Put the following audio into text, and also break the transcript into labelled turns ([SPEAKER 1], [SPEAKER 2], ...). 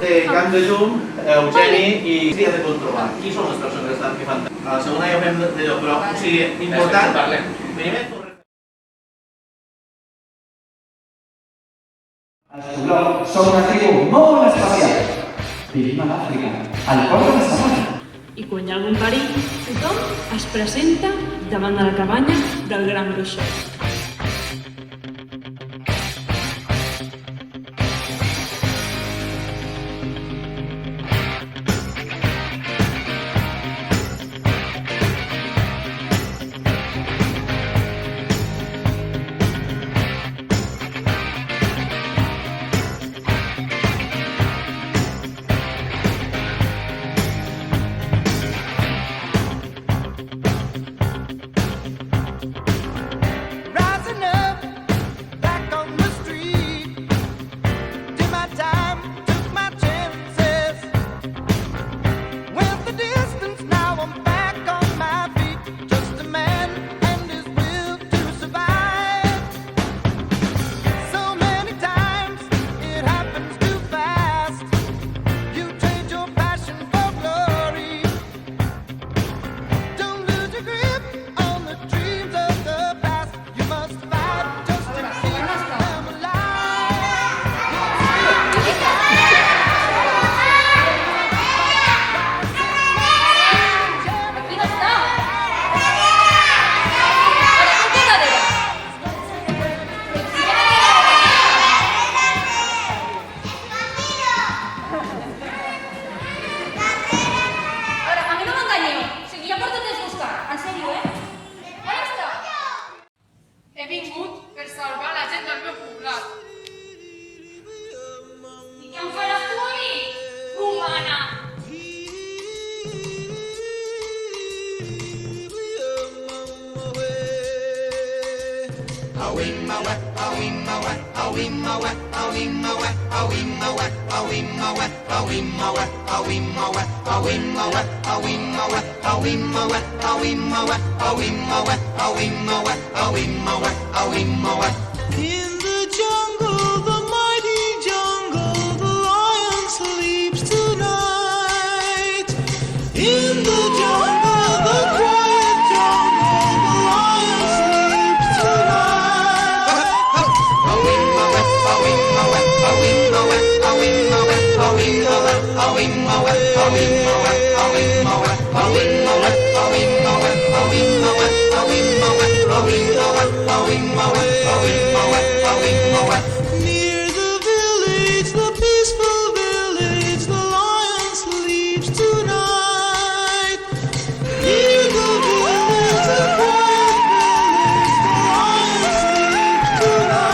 [SPEAKER 1] De Camp de Llum, Eugeni i Cria de Controlar. Qui són les persones que fan? A la segona ja ho fem d'allò, però o sigui, important... Primer,
[SPEAKER 2] Els Colom som una tribu molt especial. Vivim a l'Àfrica, al port de la Sabana.
[SPEAKER 3] I quan hi ha algun perill, tothom es presenta davant de la cabanya del Gran Bruixot.
[SPEAKER 4] He vingut per salvar la gent del meu poblat.
[SPEAKER 5] I què em faràs tu a mi, humana?
[SPEAKER 6] In the jungle, the mighty jungle, the lion sleeps tonight. In the jungle, the quiet jungle, the lion sleeps tonight. Near the village, the peaceful village, the lion sleeps tonight. Near the village, the quiet village, the lion sleeps tonight.